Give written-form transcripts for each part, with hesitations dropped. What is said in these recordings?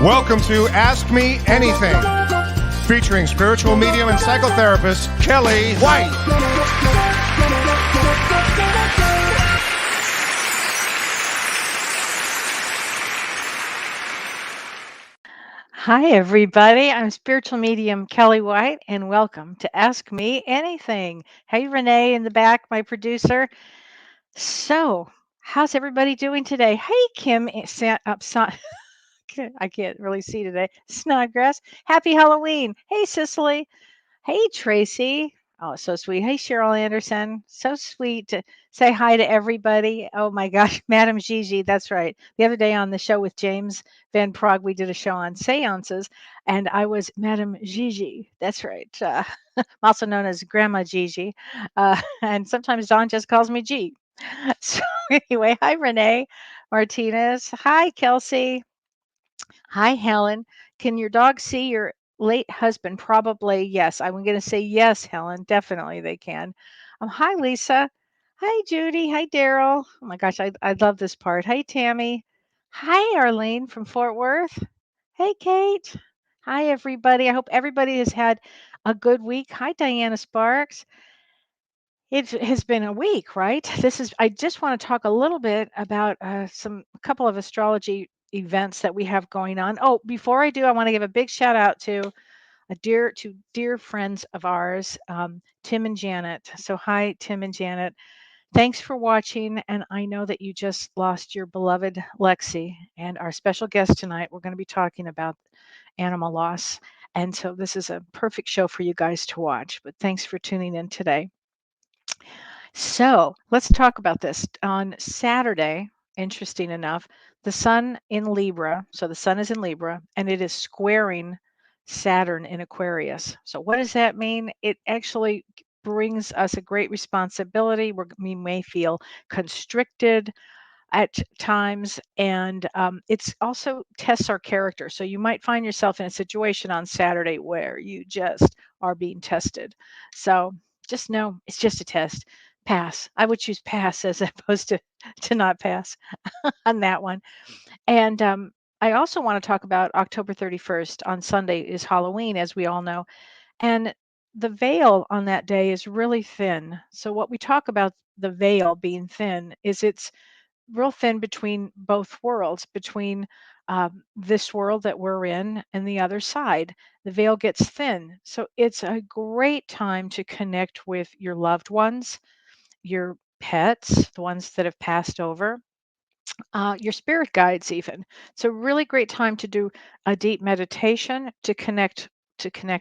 Welcome to Ask Me Anything, featuring spiritual medium and psychotherapist Kellee White. Hi, everybody. I'm spiritual medium Kellee White, and welcome to Ask Me Anything. Hey, Renee in the back, my producer. So, how's everybody doing today? Hey, Kim, I can't really see today. Snodgrass. Happy Halloween. Hey, Cicely. Hey, Tracy. Oh, so sweet. Hey, Cheryl Anderson. So sweet to say hi to everybody. Oh my gosh, Madam Gigi. That's right. The other day on the show with James Van Prague, we did a show on seances, and I was Madam Gigi. That's right. I'm also known as Grandma Gigi. And sometimes Don just calls me G. So, anyway, hi, Renee Martinez. Hi, Kelsey. Hi, Helen. Can your dog see your late husband? Probably yes. I'm going to say yes, Helen. Definitely they can. Hi, Lisa. Hi, Judy. Hi, Daryl. Oh my gosh, I love this part. Hi, Tammy. Hi, Arlene from Fort Worth. Hey, Kate. Hi, everybody. I hope everybody has had a good week. Hi, Diana Sparks. It has been a week, right? I just want to talk a little bit about a couple of astrology events that we have going on. Oh, before I do, I want to give a big shout out to dear friends of ours, Tim and Janet. So hi, Tim and Janet. Thanks for watching. And I know that you just lost your beloved Lexi. And our special guest tonight, we're going to be talking about animal loss. And so this is a perfect show for you guys to watch. But thanks for tuning in today. So let's talk about this. On Saturday, interesting enough, the sun in Libra, so the sun is in Libra, and it is squaring Saturn in Aquarius. So what does that mean? It actually brings us a great responsibility. We may feel constricted at times, and it's also tests our character. So you might find yourself in a situation on Saturday where you just are being tested. So just know it's just a test. Pass. I would choose pass as opposed to not pass on that one. And I also want to talk about October 31st on Sunday is Halloween, as we all know. And the veil on that day is really thin. So what we talk about the veil being thin is it's real thin between both worlds, between this world that we're in and the other side. The veil gets thin. So it's a great time to connect with your loved ones, your pets, the ones that have passed over, your spirit guides even. It's a really great time to do a deep meditation to connect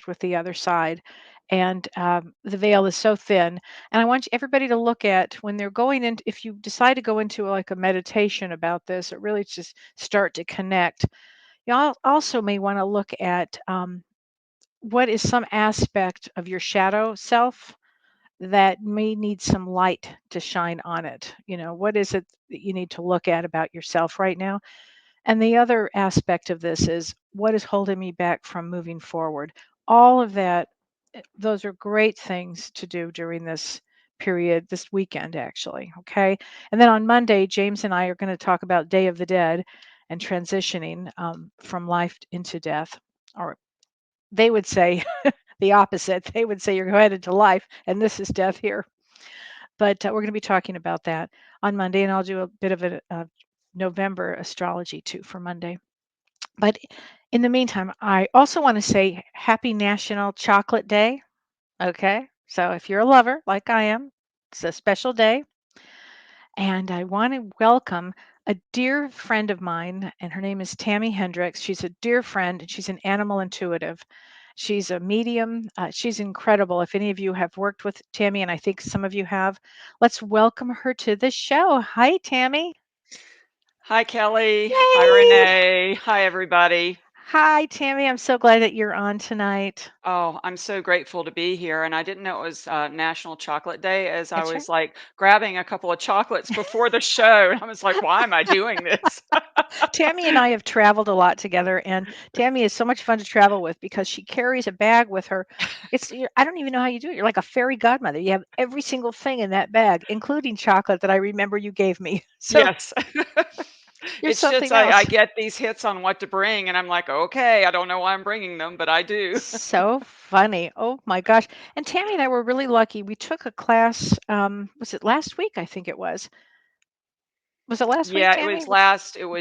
with the other side. And the veil is so thin. And I want everybody to look at when they're going in, if you decide to go into like a meditation about this, or really just start to connect, also may want to look at what is some aspect of your shadow self that may need some light to shine on it. What is it that you need to look at about yourself right now? And the other aspect of this is what is holding me back from moving forward? All of that, those are great things to do during this period, this weekend, actually. Okay. And then on Monday, James and I are going to talk about Day of the Dead and transitioning from life into death. Or they would say the opposite. They would say you're headed to life and this is death here. But we're going to be talking about that on Monday, and I'll do a bit of a November astrology too for Monday. But in the meantime, I also want to say Happy National Chocolate Day. Okay. So if you're a lover like I am, it's a special day. And I want to welcome a dear friend of mine, and her name is Tami Hendrix. She's a dear friend, and she's an animal intuitive. She's a medium. She's incredible. If any of you have worked with Tami, and I think some of you have, let's welcome her to the show. Hi, Tami. Hi, Kellee. Hi, Yay! Renee. Hi, everybody. Hi, Tami. I'm so glad that you're on tonight. Oh, I'm so grateful to be here. And I didn't know it was National Chocolate Day as I That's right. was like grabbing a couple of chocolates before the show. And I was like, why am I doing this? Tami and I have traveled a lot together, and Tami is so much fun to travel with because she carries a bag with her. I don't even know how you do it. You're like a fairy godmother. You have every single thing in that bag, including chocolate that I remember you gave me. So Yes. You're It's just something I else. get these hits on what to bring, and I'm like, okay, I don't know why I'm bringing them, but I do. So funny. Oh my gosh. And Tammy and I were really lucky. We took a class, was it last week? I think it was. Was it last week, Yeah, Tammy?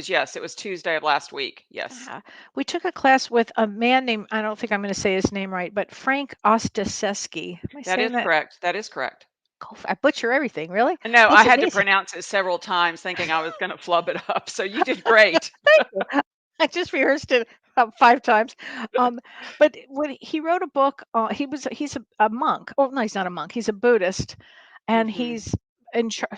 yes, it was Tuesday of last week. Yes. Yeah. We took a class with a man named, I don't think I'm going to say his name right, but Frank Ostaseski. Am I That saying is that? correct. That is correct. I butcher everything, really? No, I He's had to amazing. pronounce it several times thinking I was gonna flub it up, so you did great. Thank you. I just rehearsed it about 5 times. Um, but when he wrote a book, he's a monk. Oh, no, he's not a monk. He's a Buddhist, and Mhm. he's in char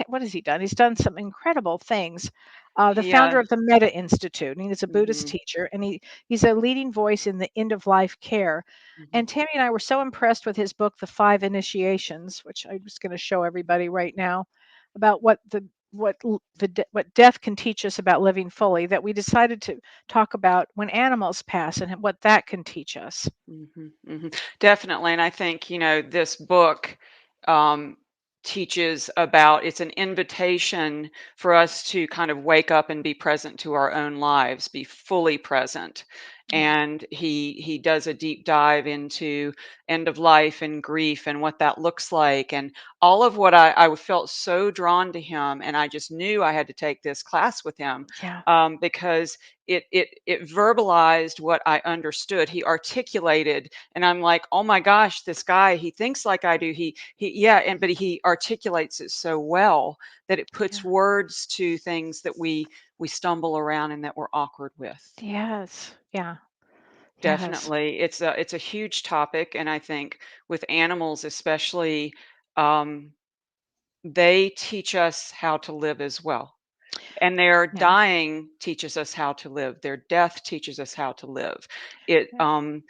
what has he done? He's done some incredible things. The He, founder of the Metta Institute, and he's a Buddhist mhm, teacher, and he's a leading voice in the end of life care. mhm. And Tammy and I were so impressed with his book, The Five Initiations, which I'm just going to show everybody right now, about what death can teach us about living fully, that we decided to talk about when animals pass and what that can teach us. Mhm, mhm. Definitely, and I think, this book um, teaches about it's an invitation for us to kind of wake up and be present to our own lives, be fully present. Yeah. And he does a deep dive into end of life and grief and what that looks like, and all of what I felt so drawn to him, and I just knew I had to take this class with him Yeah. because it verbalized what I understood. He articulated, and I'm like, oh my gosh, this guy, he thinks like I do. Yeah, and but he articulates it so well that it puts Yeah. words to things that we stumble around and that we're awkward with. Yes. Yeah. Yes. Definitely, it's a huge topic, and I think with animals especially, um, they teach us how to live as well. And their Yeah. dying teaches us how to live. Their death teaches us how to live. It Yeah. um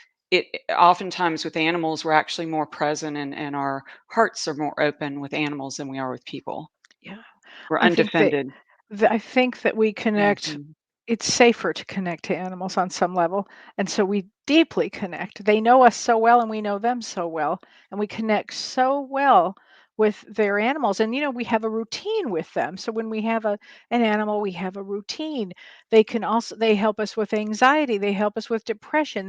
oftentimes with animals we're actually more present and our hearts are more open with animals than we are with people. Yeah. We're I think that undefended. I think that we connect. Mhm. It's safer to connect to animals on some level, and so we deeply connect. They know us so well, and we know them so well, and we connect so well with their animals. And we have a routine with them. So when we have an animal, we have a routine. They help us with anxiety. They help us with depression.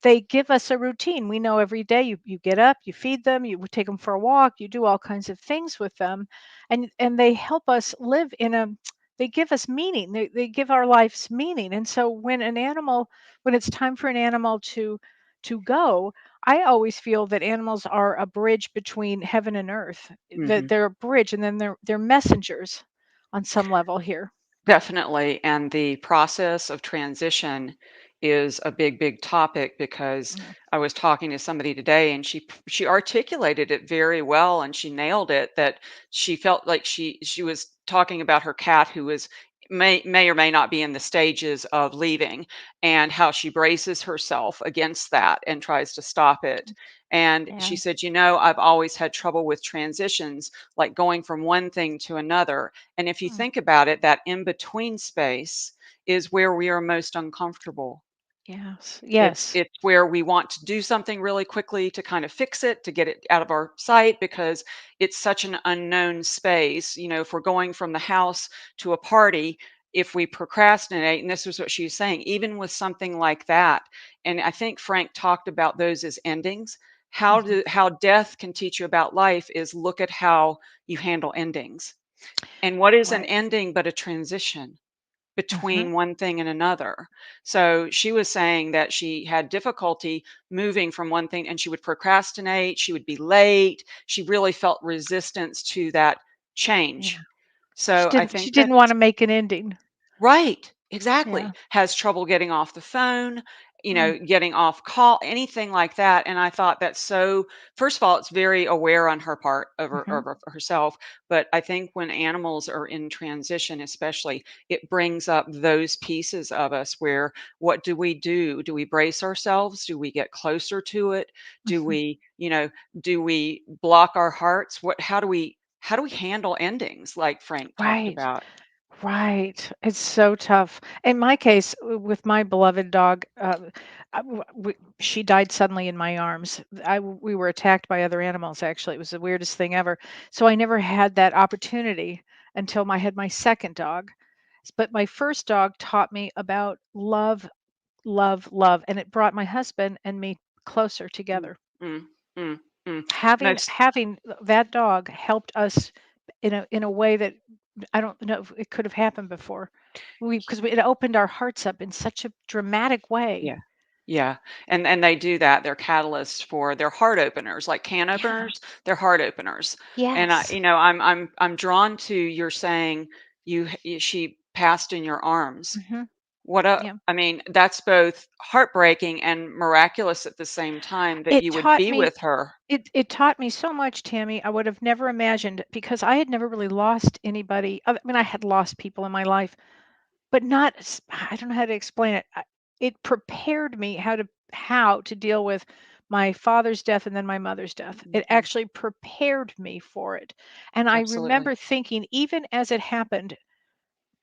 They give us a routine. We know every day you get up, you feed them, you take them for a walk, you do all kinds of things with them, and they help us live in a they give us meaning. They give our lives meaning. And so when it's time for an animal to go, I always feel that animals are a bridge between heaven and earth. That Mhm. they're a bridge, and then they're messengers on some level here. Definitely, and the process of transition is a big, big topic because Yeah. I was talking to somebody today and she articulated it very well and she nailed it that she felt like she was talking about her cat who was may or may not be in the stages of leaving and how she braces herself against that and tries to stop it. And she Yeah. said, I've always had trouble with transitions, like going from one thing to another, and if you Mm. think about it, that in between space is where we are most uncomfortable. Yes. It's Yes. it's where we want to do something really quickly to kind of fix it, to get it out of our sight because it's such an unknown space. If we're going from the house to a party, if we procrastinate, and this was what she was saying, even with something like that, and I think Frank talked about those as endings. Mhm. How death can teach you about life is look at how you handle endings. And what is an Right. ending but a transition Mhm. between one thing and another? So she was saying that she had difficulty moving from one thing and she would procrastinate, she would be late, she really felt resistance to that Yeah. change. She So I didn't she think didn't that's wanna make an ending. right, Yeah. exactly. Has trouble getting off the phone, Mm. getting off call, anything like that. And I thought that's so, first of all, it's very aware on her part Mhm. over herself. But I think when animals are in transition, especially, it brings up those pieces of us where what do we do? Do we brace ourselves? Do we get closer to it? Do Mhm. we, do we block our hearts? How do we handle endings like Frank talked Right. about? Right. It's so tough. In my case, with my beloved dog, she died suddenly in my arms. We were attacked by other animals, actually. It was the weirdest thing ever. So I never had that opportunity until I had my second dog. But my first dog taught me about love, love, love, and it brought my husband and me closer Mm, together. mm, mm, mm. Having Most having that dog helped us in a way that I don't know if it could have happened before. Because it opened our hearts up in such a dramatic way. Yeah. Yeah. And they do that. They're catalysts for their heart openers, like can Yeah. openers, they're heart openers. And I, Yes. you know, I'm drawn to your saying she passed in your arms. Hmm. What a Yeah. I mean, that's both heartbreaking and miraculous at the same time that It you would taught be me with her. it taught me so much, Tammy. I would have never imagined because I had never really lost anybody. I mean, I had lost people in my life, but not I don't know how to explain it. It prepared me how to deal with my father's death and then my mother's death. It Mhm. actually prepared me for it. And I Absolutely. remember thinking even as it happened,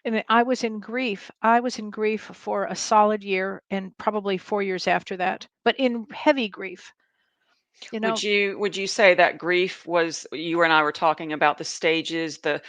and I was in grief. I was in grief for a solid year and probably 4 years after that, but in heavy grief, you know. Would you say that grief was you and I were talking about the stages, the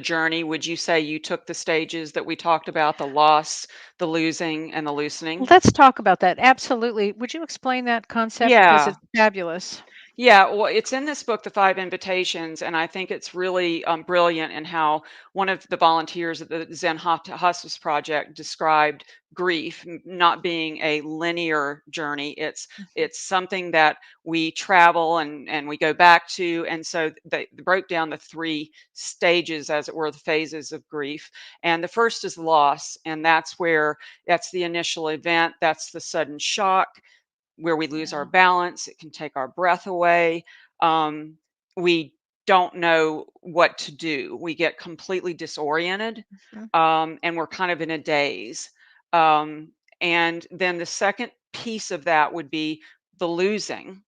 journey. Would you say you took the stages that we talked about, the loss, the losing, and the loosening? Let's talk about that. Absolutely. Would you explain that concept because Yeah. it's fabulous? Yeah, well, it's in this book, The Five Invitations, and I think it's really brilliant in how one of the volunteers at the Zen Hospice Project described grief not being a linear journey. Mhm. It's something that we travel and we go back to, and so they broke down the three stages, as it were, the phases of grief. And the first is loss, and that's the initial event, that's the sudden shock where we lose our Yeah. balance. It can take our breath away. Um, we don't know what to do. We get completely disoriented, Mhm. and we're kind of in a daze. Um, and then the second piece of that would be the losing.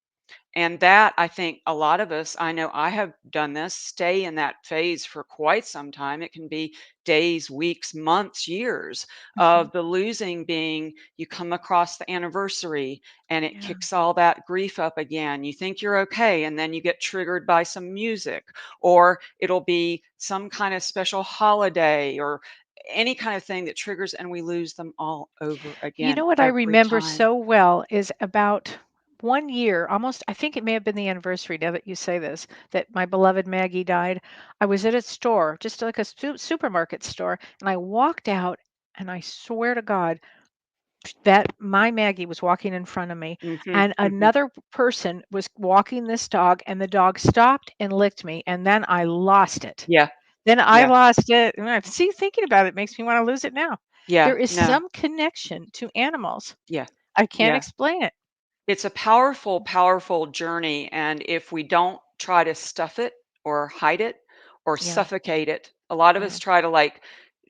And that, I think a lot of us, I know I have done this, stay in that phase for quite some time. It can be days, weeks, months, years Mhm. of the losing being you come across the anniversary and it Yeah. kicks all that grief up again. You think you're okay, and then you get triggered by some music, or it'll be some kind of special holiday or any kind of thing that triggers, and we lose them all over You again know what I every remember time. so well is about 1 year, almost, I think it may have been the anniversary now that you say this, that my beloved Maggie died. I was at a store, just like a supermarket store, and I walked out and I swear to God that my Maggie was walking in front of me Hmm. and Hmm. another person was walking this dog and the dog stopped and licked me and then I lost it. Yeah, Then I yeah, lost it, and I see, thinking about it makes me wanna lose it now. yeah. There is No, some connection to animals. yeah. I can't Yeah. explain it. It's a powerful, powerful journey. And if we don't try to stuff it or hide it or Yeah, suffocate it, a lot of us yeah, try to like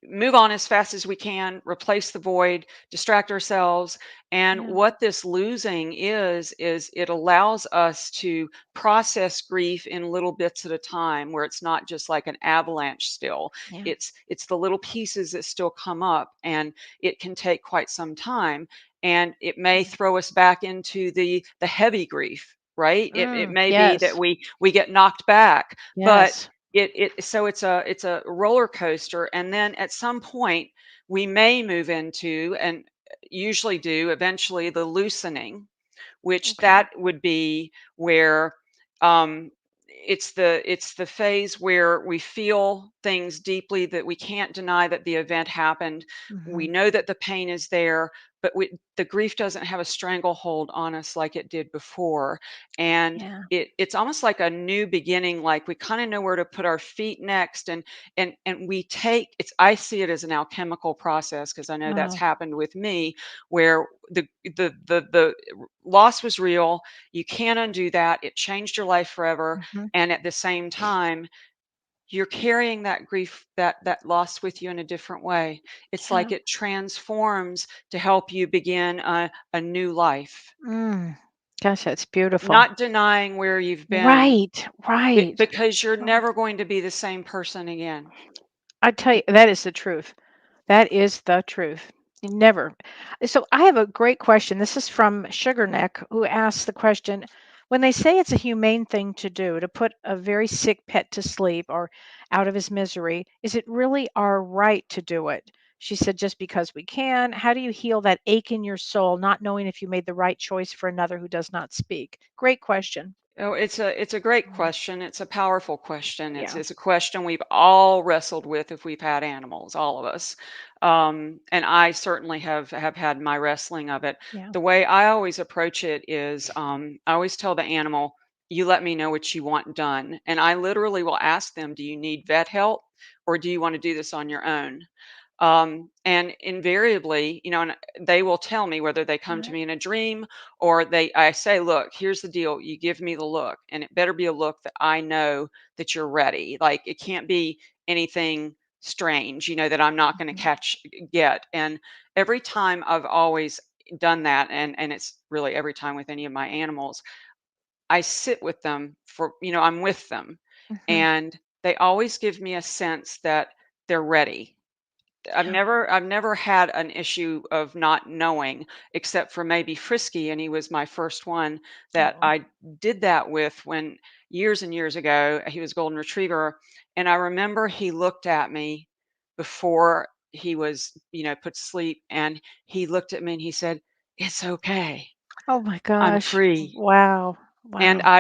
move on as fast as we can, replace the void, distract ourselves. And yeah, what this losing is it allows us to process grief in little bits at a time where it's not just like an avalanche still. yeah, It's the little pieces that still come up, and it can take quite some time, and it may yeah. throw us back into the heavy grief, right? It may be that Yes, we get knocked back, but yes. it's a roller coaster, and then at some point we may move into, and usually do eventually, the loosening, which Okay. that would be where um, it's the phase where we feel things deeply, that we can't deny that the event happened. We Mhm. know that the pain is there, but the grief doesn't have a stranglehold on us like it did before. And Yeah. it's almost like a new beginning, like we kind of know where to put our feet next. And we take it's I see it as an alchemical process, because I know that's Oh, happened with me, where the loss was real. You can't undo that. It changed your life forever. mhm. And at the same time, you're carrying that grief, that loss with you in a different way. It's Yeah. like it transforms to help you begin a new life, Mm. Gosh, that's beautiful. not denying where you've been, Right, right. because you're Oh, never going to be the same person again. I tell you, that is the truth. That is the truth. You never. So I have a great question. This is from Sugar Neck, who asks the question, When they say it's a humane thing to do to put a very sick pet to sleep or out of his misery, is it really our right to do it? She said, just because we can. How do you heal that ache in your soul, not knowing if you made the right choice for another who does not speak? Great question. Oh, it's a great Mm, question. It's a powerful question. It's yeah. it's a question we've all wrestled with if we've had animals, all of us. And I certainly have had my wrestling of it. Yeah. The way I always approach it is, I always tell the animal, "You let me know what you want done," and I literally will ask them, "Do you need vet help, or do you want to do this on your own?" And invariably, and they will tell me whether they come to Right. me in a dream or I say, look, here's the deal. You give me the look, and it better be a look that I know that you're ready. Like it can't be anything strange, that I'm not going to Mhm. get. And every time I've always done that, and it's really every time with any of my animals, I sit with them I'm with them, Mhm. and they always give me a sense that they're ready. Yeah. I've never had an issue of not knowing, except for maybe Frisky, and he was my first one that Oh. I did that with when years and years ago, he was a golden retriever, and I remember he looked at me before he was, put to sleep, and he looked at me and he said, "It's okay. Oh my I'm gosh. free." Wow. And Wow.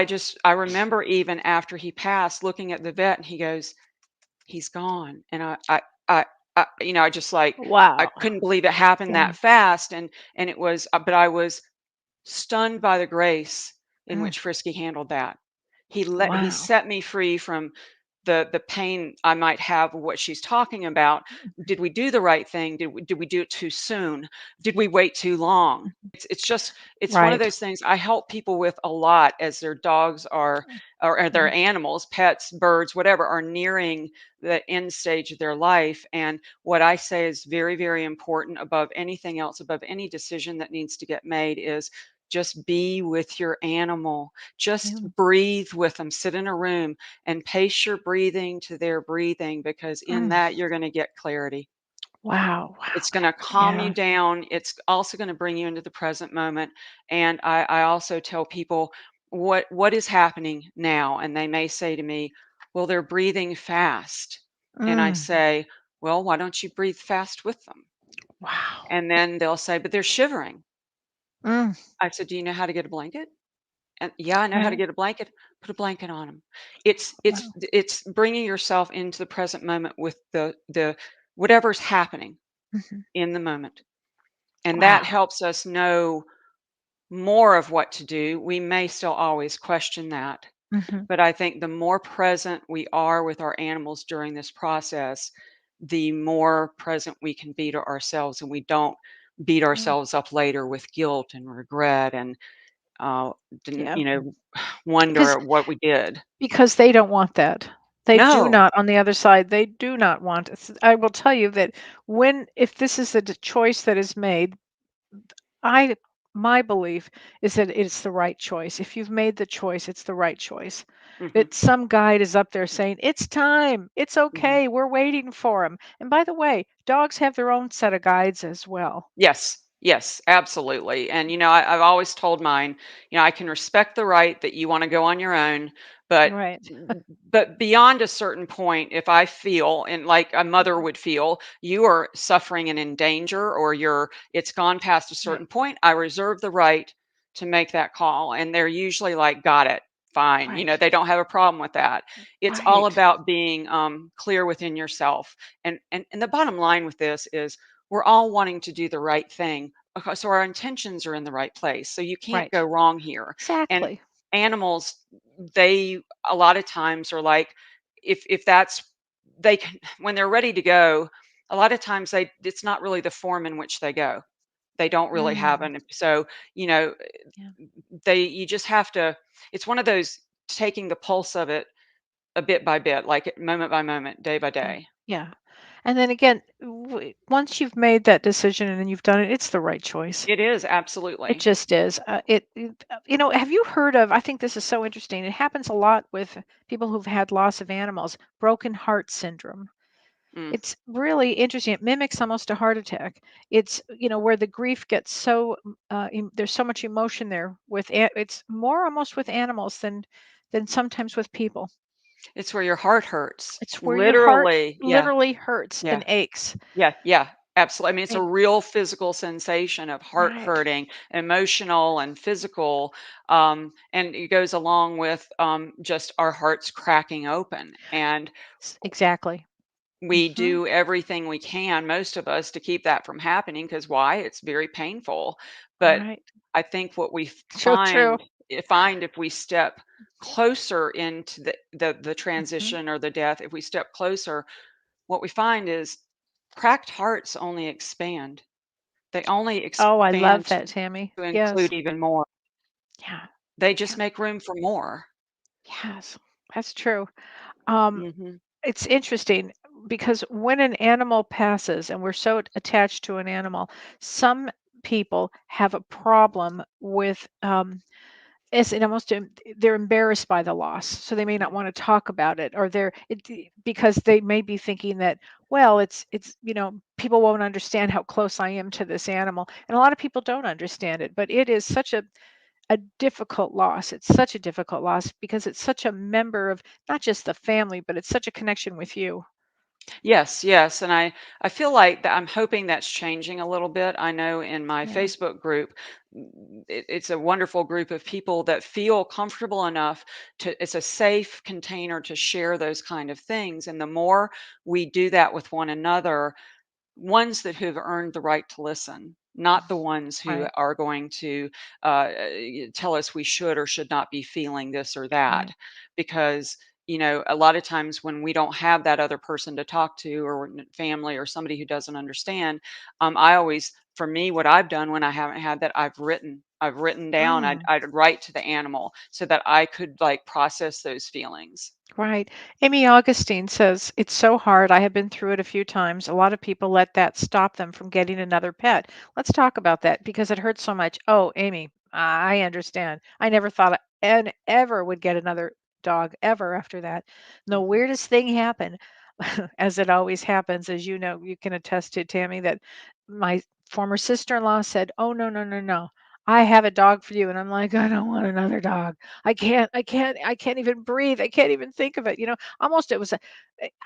I remember even after he passed looking at the vet and he goes, "He's gone." And I just like I Wow. couldn't believe it happened Yeah. that fast, and it was but I was stunned by the grace in Mm. which Frisky handled that. He Wow. set me free from the pain I might have with what she's talking about. Did we do the right thing? Did we do it too soon? Did we wait too long? Mhm. It's one of Right. those things I help people with a lot as their dogs are or their Mhm. animals, pets, birds, whatever, are nearing the end stage of their life. And what I say is very, very important above anything else, above any decision that needs to get made is just be with your animal. Just Yeah. breathe with them. Sit in a room and pace your breathing to their breathing because in Mm. that you're going to get clarity. Wow. Wow. It's going to calm you Yeah. down. It's also going to bring you into the present moment. And I also tell people what is happening now. And they may say to me, well, they're breathing fast. And I Mm. say, well, why don't you breathe fast with them? Wow. And then they'll say, but they're shivering. Mm. I said, do you know how to get a blanket? And yeah, I know how to Right. get a blanket. Put a blanket on them. It's Wow. it's bringing yourself into the present moment with the whatever's happening Mhm. in the moment, and that Wow. helps us know more of what to do. We may still always question that, Mhm. but I think the more present we are with our animals during this process, the more present we can be to ourselves, and we don't beat Yeah. ourselves up later with guilt and regret and uh, didn't Yeah. wonder Because at what we did. they don't want that. They do No. not, on the other side, they do not want it. I will tell you that if this is a choice that is made, I my belief is that it's the right choice. If you've made the choice, it's the right choice. Mhm, That some guide is up there saying, "It's time. It's mhm. okay. We're waiting for him." And by the way, dogs have their own set of guides as well. Yes, yes, absolutely. And I've always told mine, I can respect the right that you want to go on your own, but Right. but beyond a certain point, if I feel and like a mother would feel, you are suffering and in danger, or it's gone past a Right. certain point, I reserve the right to make that call. And they're usually like, got it, fine. Right. They don't have a problem with that. It's all Right. about being clear within yourself. And the bottom line with this is we're all wanting to do the right thing. Okay, so our intentions are in the right place. So you can't Right. go wrong here. And Exactly. animals, they a lot of times are like, if that's they can when they're ready to go, a lot of times it's not really the form in which they go. They don't really have Mm. an so you know Yeah. you just have to it's one of those taking the pulse of it a bit by bit, like moment by moment, day by Yeah. day. Yeah. And then again, once you've made that decision and then you've done it, it's the right choice. It is It absolutely. just is. Have you heard of? I think this is so interesting. It happens a lot with people who've had loss of animals, broken heart syndrome. Mm. It's really interesting. It mimics almost a heart attack. It's, where the grief gets so, there's so much emotion there with it's more almost with animals than sometimes with people. It's where your heart hurts. It's where your heart Literally. Yeah. literally hurts and Yeah. aches. Yeah, yeah, absolutely. I mean, it's a And real physical sensation of heart right. hurting, emotional and physical, and it goes along with just our hearts cracking open. And Exactly. we Mhm. do everything we can, most of us, to keep that from happening because why? It's very painful. But Right. I think what we So true. find if we step closer into the Mhm. transition or the death, if we step closer, what we find is cracked hearts only expand. They only Oh, I love expand that, Tammy. to Yes. include even more. Yeah. They just Yeah. make room for more. Yes. That's true. Um, Mhm. it's interesting because when an animal passes and we're so attached to an animal, some people have a problem with it's it almost they're embarrassed by the loss, so they may Yeah. not want to talk about it, or because they may be thinking that, well, it's people won't understand how close I am to this animal, and a lot of people don't understand it, but it is such a difficult loss. It's such a difficult loss because it's such a member of not just the family, but it's such a connection with you. Yes, yes, and I feel like that I'm hoping that's changing a little bit. I know in my Yeah. Facebook group, it's a wonderful group of people that feel comfortable enough to it's a safe container to share those kind of things, and the more we do that with one another, ones that who've earned the right to listen, not the ones who Right. are going to uh, tell us we should or should not be feeling this or that. Right. Because, a lot of times when we don't have that other person to talk to or family or somebody who doesn't understand, I always, for me, what I've done when I haven't had that, I've written down, Mm. I'd write to the animal so that I could like process those feelings. Right. Amy Augustine says, it's so hard. I have been through it a few times. A lot of people let that stop them from getting another pet. Let's talk about that because it hurts so much. Oh, Amy, I understand. I never thought and ever would get another dog ever after that. The Mhm. weirdest thing happened, as it always happens, as you know, you can attest to, Tammy, that my former sister in law said, oh, no, no, no, no. I have a dog for you. And I'm like, I don't want another dog. I can't even breathe. I can't even think of it. Almost it was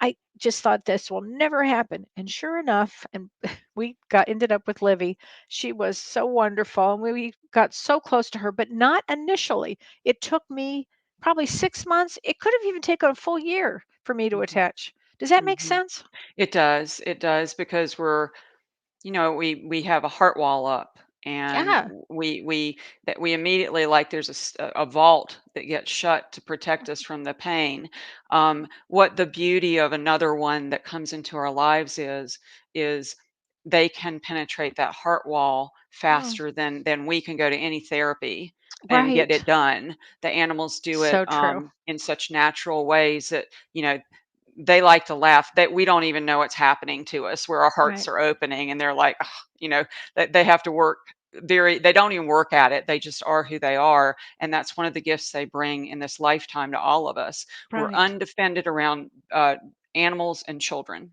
I just thought this will never happen. And sure enough, and we ended up with Livy. She was so wonderful. And we got so close to her, but not initially. It took me probably 6 months. It could have even taken a full year for me to Mhm. attach. Does that make Mhm. sense? It does because we have a heart wall up and Yeah. we immediately like there's a vault that gets shut to protect us from the pain. What the beauty of another one that comes into our lives is they can penetrate that heart wall Mm, faster than we can go to any therapy and get right. it done. The animals do it So true. in such natural ways that you know they like to laugh that we don't even know what's happening to us where our hearts Right. are opening and they're like, "Ugh," that they have to work they don't even work at it. They just are who they are. And that's one of the gifts they bring in this lifetime to all of us. We're Right. undefended around animals and children.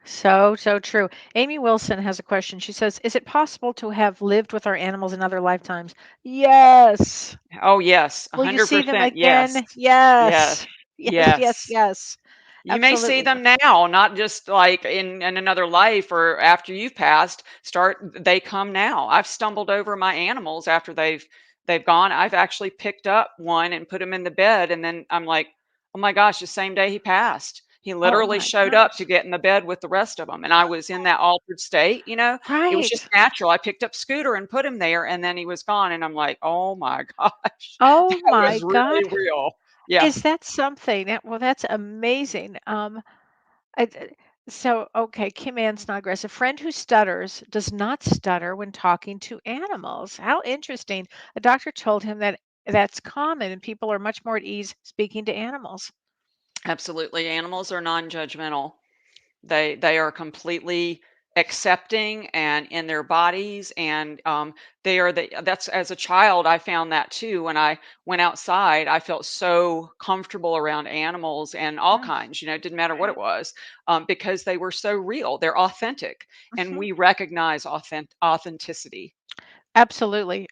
So, so true. Amy Wilson has a question. She says, is it possible to have lived with our animals in other lifetimes? Yes. Oh, yes, Will you see them 100%. Yes. again? Yes. Yes. Yes, yes, Yes. yes. You may see Absolutely. them now, not just like in another life or after you've passed. They come now. I've stumbled over my animals after they've gone. I've actually picked up one and put him in the bed, and then I'm like, oh my gosh, the same day he passed. He Oh literally my showed up to gosh. get in the bed with the rest of them, and I was in that altered state. It was just Right. natural. I picked up Scooter and put him there, and then he was gone, and I'm like, oh my gosh, Oh that my was really God. real. Yeah. Is that something? Well, that's amazing. I, th- okay, Kim Ann Snodgrass, a friend who stutters does not stutter when talking to animals. How interesting. A doctor told him that that's common and people are much more at ease speaking to animals. Absolutely. Animals are non-judgmental. They are completely accepting and in their bodies, and they are that's, as a child I found that too. When I went outside, I felt so comfortable around animals and all Mm, kinds, it didn't matter what it right. was, because they were so real, they're authentic, and Mhm. we recognize authenticity. Absolutely.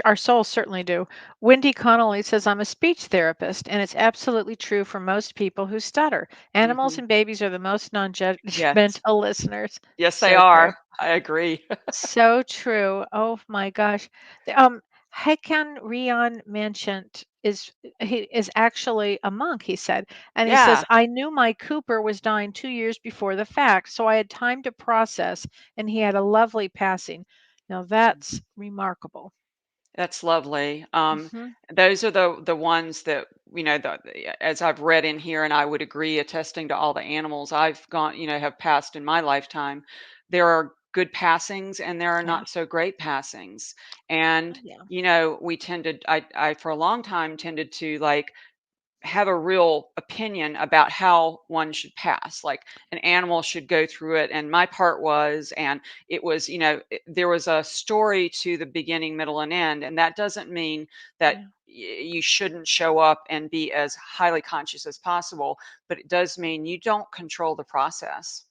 Our souls certainly do. Wendy Connolly says, I'm a speech therapist, and it's absolutely true for most people who stutter. Animals Hmm. and babies are the most non Yes, judgmental listeners. yes they So true. are, I agree. So true. Oh my gosh. Heikan Rion mentioned he is actually a monk, he said. And he says, Yeah. I knew my Cooper was dying 2 years before the fact, so I had time to process, and he had a lovely passing. Now that's remarkable. That's lovely. Hmm. Those are the ones that, as I've read in here, and I would agree, attesting to all the animals I've gone, have passed in my lifetime. There are good passings and there are Yeah. not so great passings. Oh, And, yeah. we tended, I for a long time tended to like have a real opinion about how one should pass, like an animal should go through it, and my part was, and it was, there was a story to the beginning, middle, and end, and that doesn't mean that Yeah. you shouldn't show up and be as highly conscious as possible, but it does mean you don't control the process.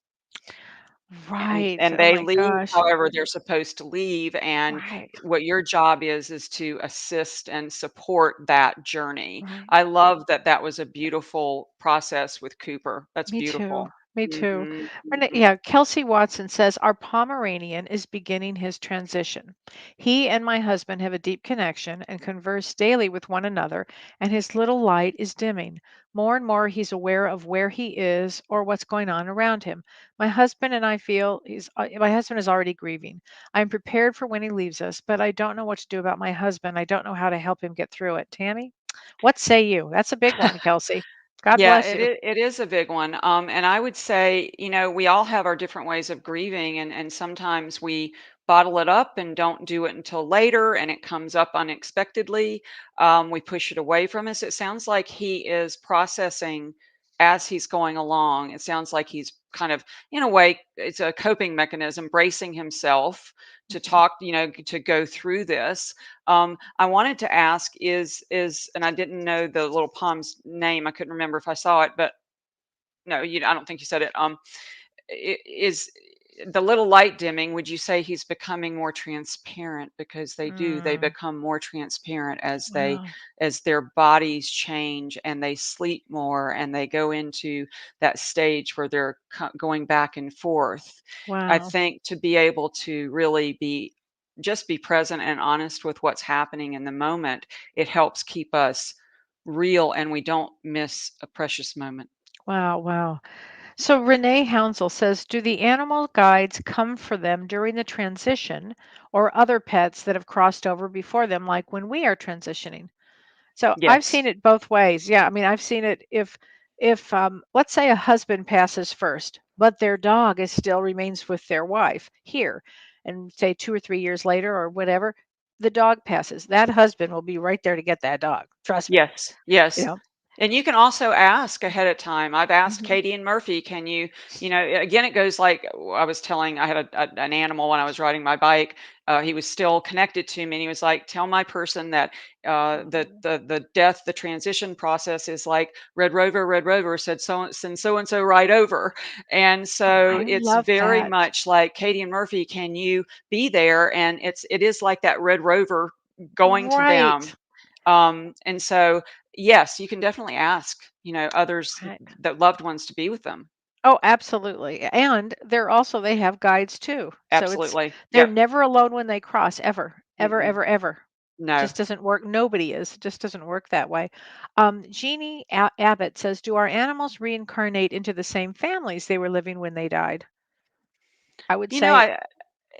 and Right. and Oh they my leave gosh. however they're supposed to leave, and Right. what your job is to assist and support that journey. Right. I love that that was a beautiful process with Cooper. That's Me too. beautiful. Me too. Mhm, mhm. Yeah, Kelsey Watson says our Pomeranian is beginning his transition. He and my husband have a deep connection and converse daily with one another, and his little light is dimming. More and more, he's aware of where he is or what's going on around him. My husband is already grieving. I'm prepared for when he leaves us, but I don't know what to do about my husband. I don't know how to help him get through it. Tammy, what say you? That's a big one, Kelsey. God Yeah, bless you. it is a big one. And I would say, we all have our different ways of grieving, and sometimes we bottle it up and don't do it until later, and it comes up unexpectedly. We push it away from us. It sounds like he is processing as he's going along. It sounds like he's kind of, in a way, it's a coping mechanism, bracing himself to Mhm. talk, to go through this. I wanted to ask is and I didn't know the little palm's name. I couldn't remember if I saw it, but no, I don't think you said it. Is the little light dimming, would you say he's becoming more transparent? Because they Mm, become more transparent as wow. as their bodies change and they sleep more and they go into that stage where they're going back and forth. I Wow. think to be able to really be present and honest with what's happening in the moment, it helps keep us real and we don't miss a precious moment. Wow. Wow. So Renee Hounsel says, do the animal guides come for them during the transition or other pets that have crossed over before them, like when we are transitioning? So I've Yes. seen it both ways. Yeah, I mean, I've seen it if let's say a husband passes first, but their dog is still remains with their wife here, and say 2 or 3 years later or whatever, the dog passes. That husband will be right there to get that dog. Trust me. Yes, You yes. know. And you can also ask ahead of time. I've asked Hmm. Katie and Murphy, can you, again, it goes like I was telling, I had an animal when I was riding my bike. He was still connected to me, and he was like, tell my person that the death, the transition process is like Red Rover said, so send so and so right over. And Oh, so I it's love very that. much like Katie and Murphy, can you be there? And it is like that Red Rover going to them. Right. And so, yes, you can definitely ask, others, Right. the loved ones, to be with them. Oh, absolutely. And they have guides too. So Absolutely. they're Yep. never alone when they cross ever. Ever, Mm-mm. ever, ever. No. Just doesn't work. Nobody is. It just doesn't work that way. Jeannie Abbott says, do our animals reincarnate into the same families they were living when they died? I would You know, say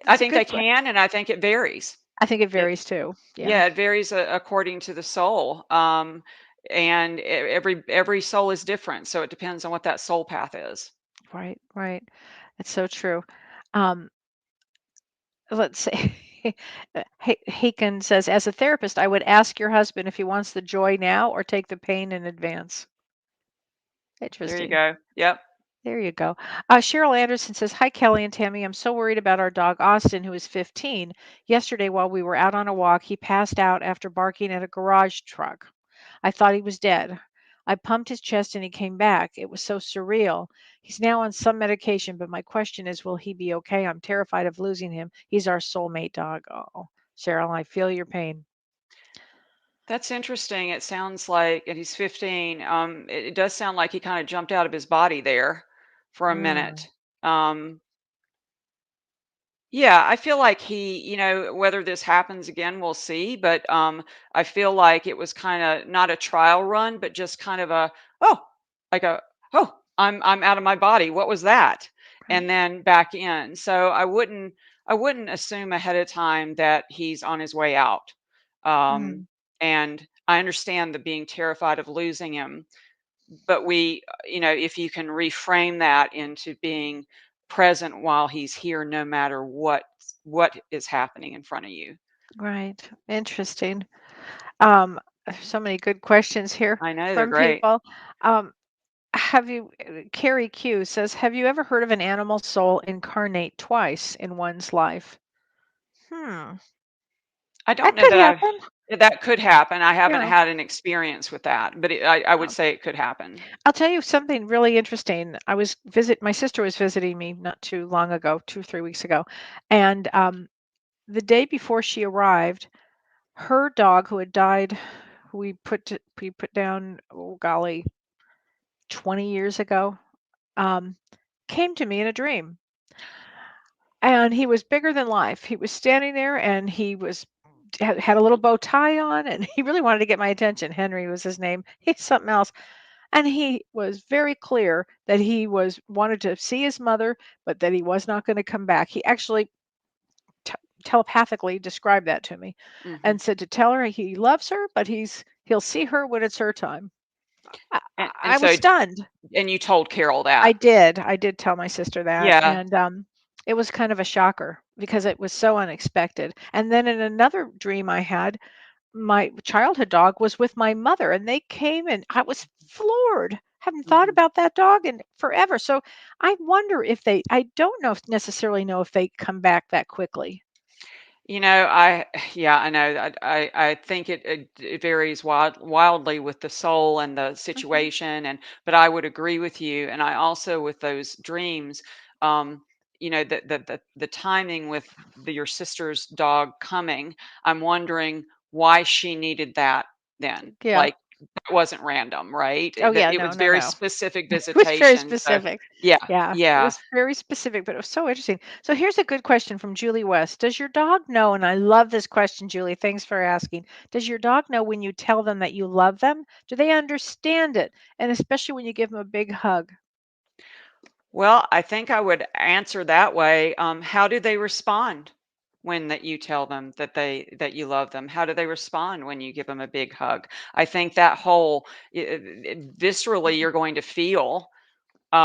I it's a think they good question. can, and I think it varies. I think it It varies too. Yeah. Yeah, it varies according to the soul. And every soul is different, so it depends on what that soul path is. Right. Right. That's so true. Um, let's see. Haken says, as a therapist, I would ask your husband if he wants the joy now or take the pain in advance. There you Interesting. go. Yep. There you go. Cheryl Anderson says, "Hi, Kelly and Tammy. I'm so worried about our dog Austin, who is 15. Yesterday, while we were out on a walk, he passed out after barking at a garage truck. I thought he was dead. I pumped his chest and he came back. It was so surreal. He's now on some medication, but my question is, will he be okay? I'm terrified of losing him. He's our soulmate dog." Oh, Cheryl, I feel your pain. That's interesting. It sounds like, and he's 15. It does sound like he kind of jumped out of his body there for a Mm, minute. Um, Yeah, I feel like whether this happens again, we'll see. But I feel like it was kind of not a trial run, but just kind of oh, like a, oh, I'm out of my body. What was that? right. And then back in. So I wouldn't assume ahead of time that he's on his way out. Um, Mm, and I understand the being terrified of losing him, but if you can reframe that into being present while he's here, no matter what is happening in front of you. right. Interesting. Um, so many good questions here I know, they're from great. people. Um, have you, Carrie Q says, have you ever heard of an animal soul incarnate twice in one's life? Hmm. I don't That know could that happen. that could happen. I haven't Yeah. had an experience with that, but I would Um, say it could happen. I'll tell you something really interesting. My sister was visiting me not too long ago, 2 or 3 weeks ago. And the day before she arrived, her dog who had died, we put down, oh golly, 20 years ago, um, came to me in a dream. And he was bigger than life. He was standing there and he was had a little bow tie on and he really wanted to get my attention. Henry was his name. He's something else. And he was very clear that he was wanted to see his mother, but that he was not going to come back. He actually t- telepathically described that to me Hmm. and said to tell her he loves her, but he'll see her when it's her time. I, And, I and was so, stunned. and you told Carol I that. did. I did tell my sister that, Yeah. and, it was kind of a shocker because it was so unexpected. And then in another dream I had, my childhood dog was with my mother, and they came, and I was floored. Haven't thought Hmm. about that dog in forever. So I wonder if I don't know if necessarily know if they come back that quickly. Yeah, I know. I think it varies wildly with the soul and the Mhm. situation, but I would agree with you. And I also, with those dreams, um, the timing with your sister's dog coming, I'm wondering why she needed that then. Yeah. Like, that wasn't random, right? Oh, That yeah. it No, was no, very no. specific It was very visitation. So specific. yeah, Yeah, it yeah. was very specific, but it was so interesting. So here's a good question from Julie West. Does your dog know, and I love this question, Julie, thanks for asking. Does your dog know when you tell them that you love them? Do they understand it? And especially when you give them a big hug? Well, I think I would answer that way. How do they respond when that you tell them that you love them? How do they respond when you give them a big hug? I think that viscerally, Mm, you're going to feel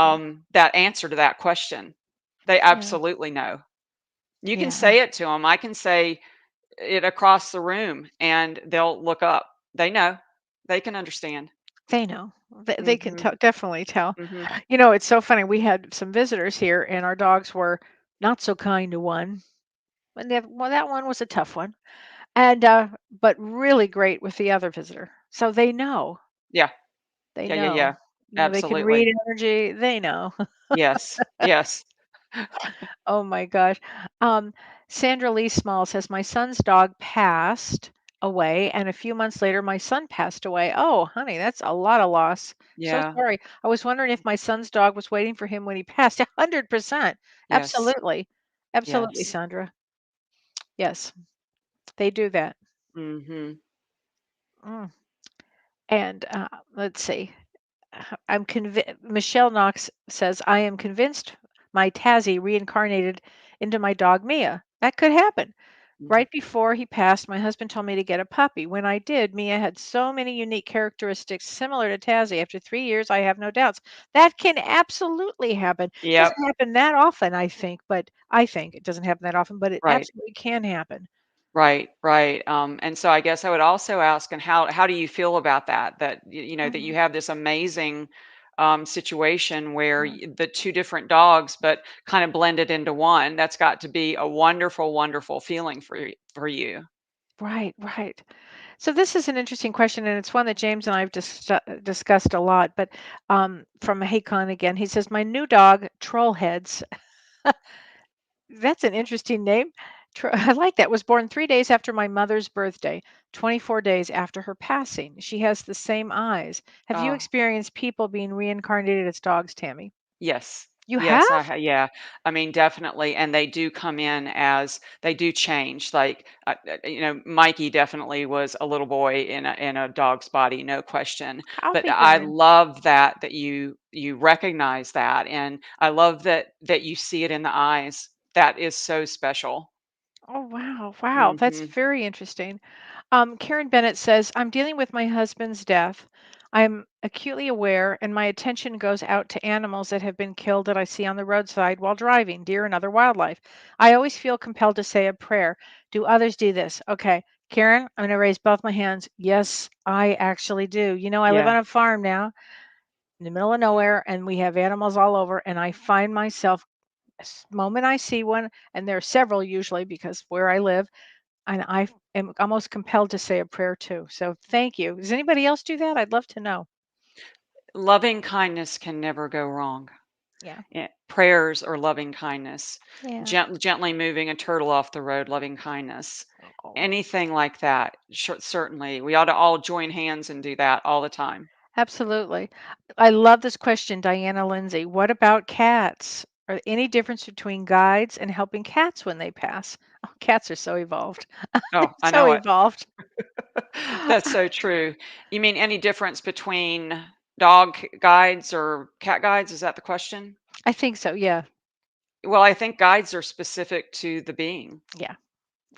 yeah. that answer to that question. They Yeah. absolutely know. You can Yeah. say it to them. I can say it across the room, and they'll look up. They know. They can understand. They know. They can Hmm. tell, definitely tell. Hmm. It's so funny. We had some visitors here, and our dogs were not so kind to one. Well, that one was a tough one. And, but really great with the other visitor. So they know. Yeah. They Yeah. Yeah. know. Yeah. They can Absolutely. read energy. They know. Yes. Yes. Oh my gosh. Um, Sandra Lee Small says, "My son's dog passed away, and a few months later, my son passed away." Oh, honey, that's a lot of loss. So Yeah. sorry. I was wondering if my son's dog was waiting for him when he passed. 100%. Yes. Absolutely. Absolutely, Yes. Sandra. Yes, they do that. Mhm. Mm. And let's see. Michelle Knox says, "I am convinced my Tazzy reincarnated into my dog Mia. That could happen. Mhm. Right before he passed, my husband told me to get a puppy. When I did, Mia had so many unique characteristics similar to Tazzy. After 3 years, I have no doubts. That can absolutely happen. Yep. Doesn't happen that often, I think it doesn't happen that often, but it Right. absolutely can happen. Right. Right. And so I guess I would also ask, and how do you feel about that? That that you Mhm. have this amazing situation where Mm. the two different dogs, but kind of blended into one. That's got to be a wonderful, wonderful feeling for you. Right, right. So this is an interesting question, and it's one that James and I have discussed a lot. But from Haycon again, he says, "My new dog, Trollheads." That's an interesting name. I like that. Was born 3 days after my mother's birthday, 24 days after her passing. She has the same eyes. Have you Oh, experienced people being reincarnated as dogs, Tammy? yes. You have? Yes, yeah. I mean, definitely, and they do come in as they do change. Like, Mikey definitely was a little boy in a dog's body, no question. I'll But be I darned. love that you recognize that, and I love that you see it in the eyes. That is so special. Oh, wow. Wow. That's Hmm. very interesting. Karen Bennett says, I'm dealing with my husband's death. I'm acutely aware, and my attention goes out to animals that have been killed that I see on the roadside while driving, deer and other wildlife. I always feel compelled to say a prayer. Do others do this? Okay, Karen, I'm going to raise both my hands. Yes, I actually do. I live Yeah. on a farm now in the middle of nowhere, and we have animals all over, and I find myself, moment I see one, and there are several usually because where I live, and I am almost compelled to say a prayer too. So thank you. Does anybody else do that? I'd love to know. Loving kindness can never go wrong. Yeah. Prayers or loving kindness, Yeah. gently moving a turtle off the road, loving kindness, Oh, anything like that. Certainly, we ought to all join hands and do that all the time. absolutely. I love this question, Diana Lindsay. What about cats? Are there any difference between guides and helping cats when they pass? Oh, cats are so evolved. Oh, I So know it. evolved. That's so true. You mean any difference between dog guides or cat guides? Is that the question? I think so. Yeah. Well, I think guides are specific to the being, Yeah.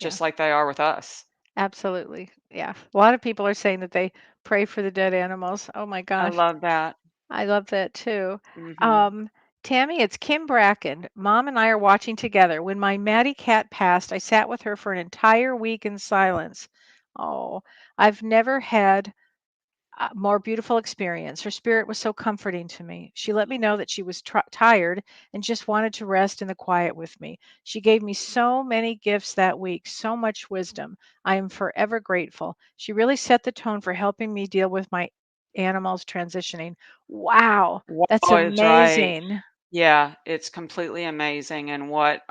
Yeah. just like they are with us. Absolutely. Yeah. A lot of people are saying that they pray for the dead animals. Oh my I gosh. love that. I love that too. Hmm. Um, Tammy, it's Kim Bracken. Mom and I are watching together. When my Maddie cat passed, I sat with her for an entire week in silence. Oh, I've never had a more beautiful experience. Her spirit was so comforting to me. She let me know that she was tired and just wanted to rest in the quiet with me. She gave me so many gifts that week, so much wisdom. I am forever grateful. She really set the tone for helping me deal with my animals transitioning. Wow, that's Wow, is right. amazing. Yeah, it's completely amazing, and what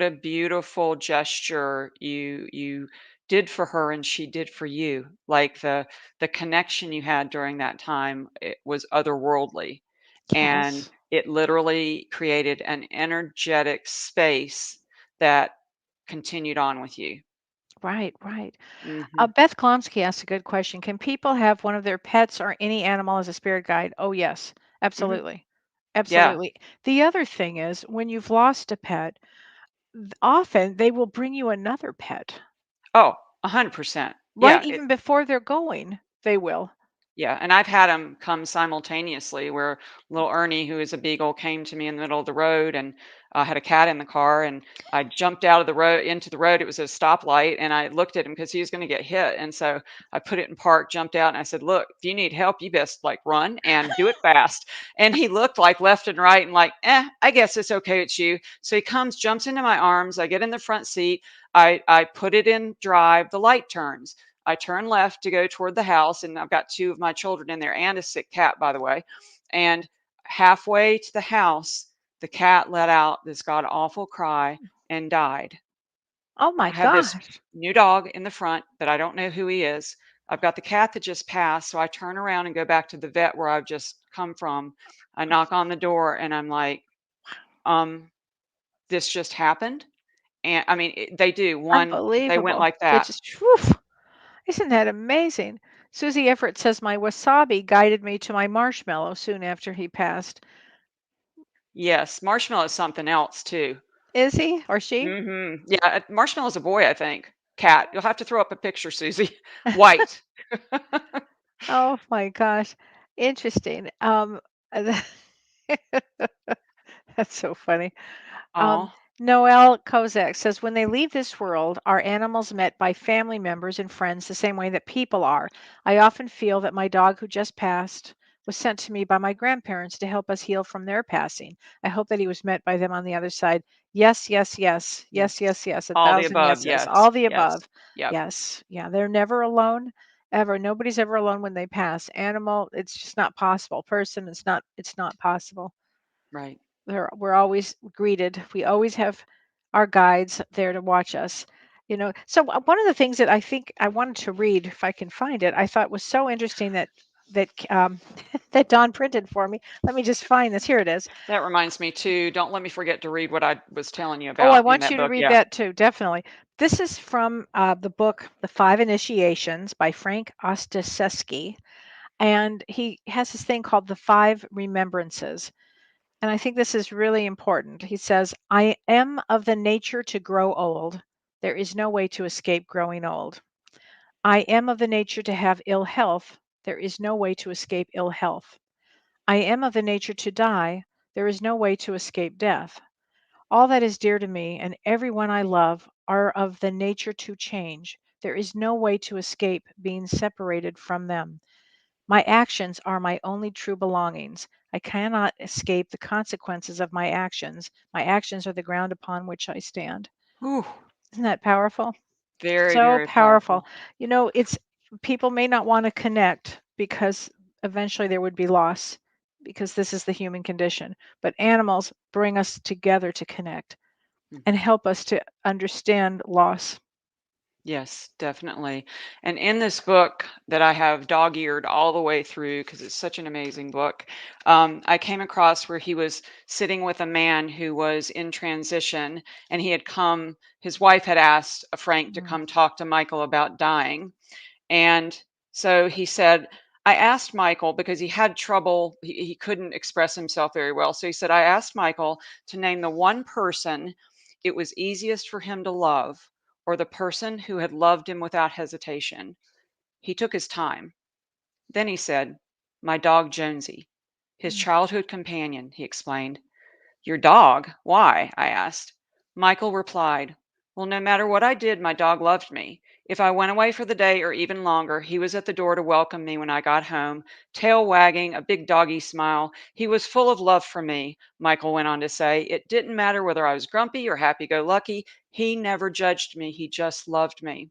a beautiful gesture you did for her and she did for you. Like the connection you had during that time, it was otherworldly, and Yes, it literally created an energetic space that continued on with you. right, right. Hmm. Beth Klonsky asked a good question. Can people have one of their pets or any animal as a spirit guide? Oh, yes, Hmm. absolutely. Yeah. Absolutely. The other thing is when you've lost a pet, often they will bring you another pet, Oh, 100%. right? Yeah. Even before they're going, they will. Yeah, and I've had them come simultaneously where little Ernie, who is a beagle, came to me in the middle of the road and had a cat in the car. And I jumped out of the road into the road. It was a stoplight. And I looked at him because he was going to get hit. And so I put it in park, jumped out, and I said, "Look, if you need help, you best like run and do it fast." And he looked like left and right and like, I guess it's okay. It's you. So he comes, jumps into my arms. I get in the front seat. I put it in drive. The light turns. I turn left to go toward the house, and I've got two of my children in there and a sick cat, by the way. And halfway to the house, the cat let out this god awful cry and died. Oh my I have this gosh. new dog in the front that I don't know who he is. I've got the cat that just passed. So I turn around and go back to the vet where I've just come from. I knock on the door and I'm like, um, this just happened. And I mean, they do. They went Unbelievable. like They that. just, whew, isn't that amazing? Susie Everett says my wasabi guided me to my marshmallow soon after he passed. Yes, marshmallow is something else too. Is he or she? Mhm. Yeah, Marshmallow's a boy, I think. Cat. You'll have to throw up a picture, Susie. White. Oh my gosh. Interesting. That's so funny. Um, Oh, Noelle Kozak says, when they leave this world, are animals met by family members and friends the same way that people are? I often feel that my dog who just passed was sent to me by my grandparents to help us heal from their passing. I hope that he was met by them on the other side. Yes, yes, yes, yes, Yes. yes, yes, a All the thousand above. yeses, Yes. all the Yes. above. Yep. Yes, yeah, they're never alone, ever. Nobody's ever alone when they pass. Animal, it's just not possible. Person, it's not possible. Right. We're always greeted. We always have our guides there to watch us. So one of the things that I think I wanted to read, if I can find it, I thought was so interesting that that Don printed for me. Let me just find this. Here it is. That reminds me too. Don't let me forget to read what I was telling you Oh, I about in want that you to book. read Yeah. that too, definitely. This is from the book The Five Initiations by Frank Ostaseski, and he has this thing called the Five Remembrances. And I think this is really important. He says, I am of the nature to grow old. There is no way to escape growing old. I am of the nature to have ill health. There is no way to escape ill health. I am of the nature to die. There is no way to escape death. All that is dear to me and everyone I love are of the nature to change. There is no way to escape being separated from them. My actions are my only true belongings. I cannot escape the consequences of my actions. My actions are the ground upon which I stand. Whew. Isn't that powerful? Very, So very powerful. powerful. It's people may not want to connect because eventually there would be loss because this is the human condition. But animals bring us together to connect and Mhm. help us to understand loss. Yes, definitely. And in this book that I have dog-eared all the way through because it's such an amazing book, I came across where he was sitting with a man who was in transition, and he had come. His wife had asked Frank to Mm, come talk to Michael about dying, and so he said, I asked Michael because he had trouble, he couldn't express himself very well. So he said, I asked Michael to name the one person it was easiest for him to love, or the person who had loved him without hesitation. He took his time. Then he said, my dog Jonesy, his mm, childhood companion, he explained. Your dog? Why? I asked. Michael replied, well, no matter what I did, my dog loved me. If I went away for the day or even longer, he was at the door to welcome me when I got home, tail wagging, a big doggy smile. He was full of love for me, Michael went on to say. It didn't matter whether I was grumpy or happy go lucky. He never judged me. He just loved me.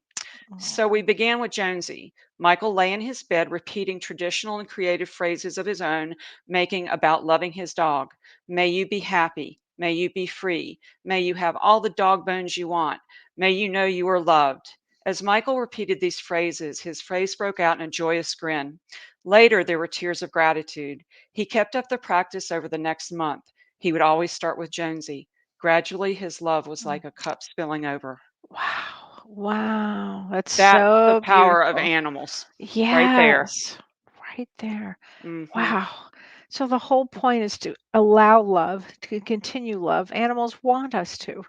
So mm, we began with Jonesy. Michael lay in his bed repeating traditional and creative phrases of his own, making about loving his dog. May you be happy. May you be free. May you have all the dog bones you want. May you know you are loved. As Michael repeated these phrases, his face broke out in a joyous grin. Later, there were tears of gratitude. He kept up the practice over the next month. He would always start with Jonesy. Gradually, his love was mm. like a cup spilling over. Wow. Wow. That's That's the so power of beautiful. animals right there. Yes. Right there. Mhm. Wow. So the whole point is to allow love, to continue love. Animals want us to.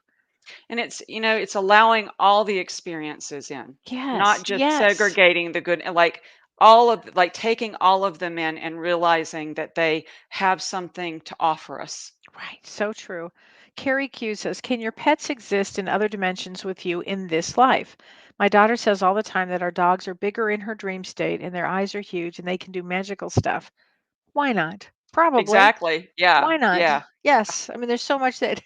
And it's allowing all the experiences in, not Yes. just Yes. segregating the good, like all of like taking all of them in and realizing that they have something to offer us. Right. So true. Carrie Q says, can your pets exist in other dimensions with you in this life? My daughter says all the time that our dogs are bigger in her dream state and their eyes are huge and they can do magical stuff. Why not? Probably. Exactly. Yeah. Why not? Yeah. Yes. I mean, there's so much that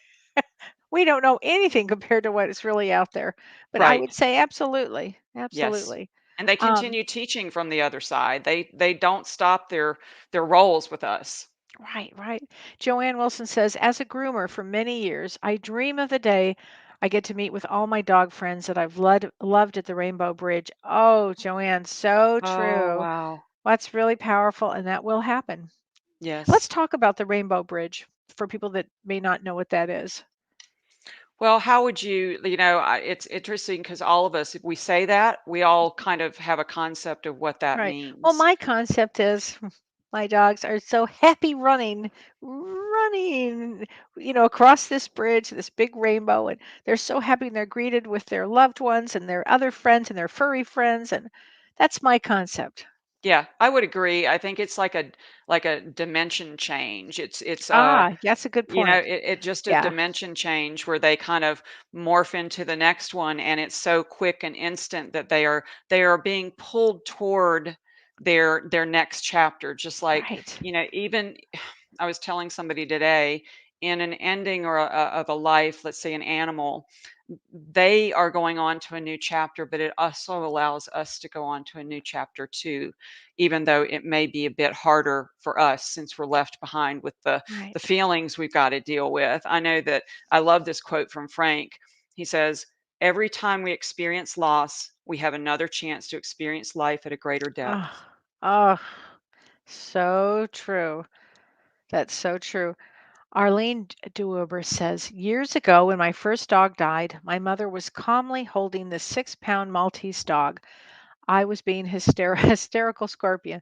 we don't know anything compared to what is really out there. But I Right. would say absolutely. Yes. Absolutely. And they Um, continue teaching from the other side. They don't stop their roles with us. right, right. Joanne Wilson says, as a groomer for many years, I dream of the day I get to meet with all my dog friends that I've loved at the Rainbow Bridge. Oh, Joanne, so Oh, true. wow. That's really powerful, and that will happen. Let's Yes. talk about the Rainbow Bridge for people that may not know what that is. Well, how would it's interesting because all of us, if we say that, we all kind of have a concept of what that Right. Well, means. my concept is my dogs are so happy running, across this bridge, this big rainbow, and they're so happy and they're greeted with their loved ones and their other friends and their furry friends. And that's my concept. Yeah, I would agree. I think it's like a dimension change. It's That's a good point. it just a Yeah. dimension change where they kind of morph into the next one, and it's so quick and instant that they are being pulled toward their next chapter. Just like, Right. even I was telling somebody today, in an ending of a life, let's say an animal, they are going on to a new chapter, but it also allows us to go on to a new chapter too, even though it may be a bit harder for us since we're left behind with the Right. feelings we've got to deal with. I know that I love this quote from Frank. He says, "Every time we experience loss, we have another chance to experience life at a greater Oh, depth." oh, so true. That's so true. Arlene Duober says, years ago, when my first dog died, my mother was calmly holding the 6-pound Maltese dog. I was being hysterical scorpion.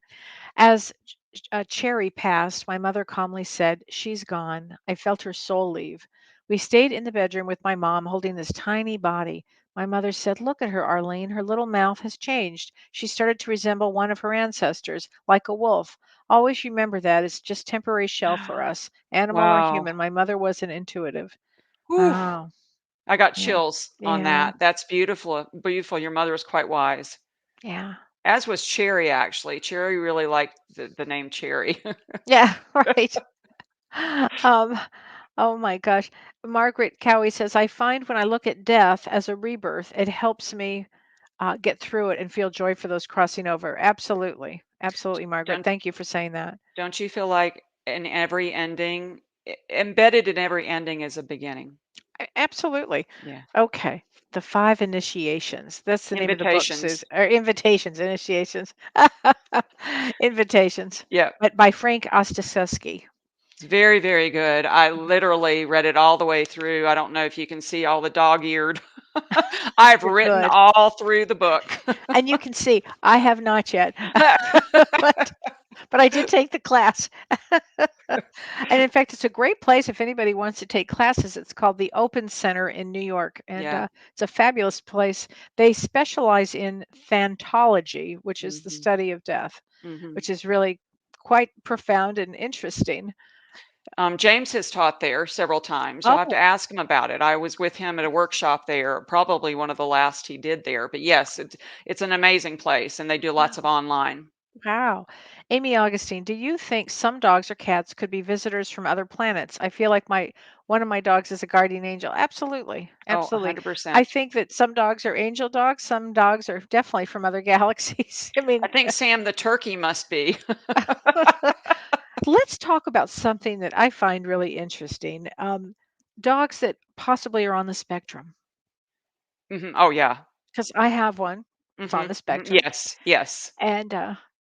As Cherry passed, my mother calmly said, "She's gone." I felt her soul leave. We stayed in the bedroom with my mom holding this tiny body. My mother said, "Look at her, Arlene. Her little mouth has changed. She started to resemble one of her ancestors, like a wolf. Always remember that. It's just temporary shell for us, animal or Wow. human." My mother was an intuitive. Whew. Wow. I got Yeah. chills on Yeah. that. That's beautiful. Beautiful. Your mother was quite wise. Yeah. As was Cherry, actually. Cherry really liked the name Cherry. Yeah. Right. Um, oh my gosh. Margaret Cowie says, I find when I look at death as a rebirth, it helps me get through it and feel joy for those crossing over. Absolutely. Absolutely, Margaret. Don't Thank you for saying that. don't you feel like in every ending, embedded in every ending is a beginning? Absolutely. Yeah. Okay. The five initiations. That's the name of the book, Invitations. Susan. Or invitations, initiations. Invitations. Yeah. But by Frank Ostaseski. It's very, very good. I literally read it all the way through. I don't know if you can see all the dog-eared. I've You're written good. all through the book. And you can see I have not yet. but but I did take the class. And in fact, it's a great place if anybody wants to take classes. It's called the Open Center in New York, and Yeah. it's a fabulous place. They specialize in thantology, which is the Mhm. study of death, Mhm. which is really quite profound and interesting. James has taught there several times. You'll have to Oh, ask him about it. I was with him at a workshop there, probably one of the last he did there. But yes, it's an amazing place, and they do lots of wow. online. Wow. Amy Augustine, do you think some dogs or cats could be visitors from other planets? I feel like my one of my dogs is a guardian angel. Absolutely. Oh, Absolutely. I 100%. think that some dogs are angel dogs, some dogs are definitely from other galaxies. I I mean, think Sam the turkey must be. let's talk about something that I find really interesting. Dogs that possibly are on the spectrum, Mhm. Oh yeah. because I have one. It's on Mhm. the Mhm. spectrum. Yes. Yes. And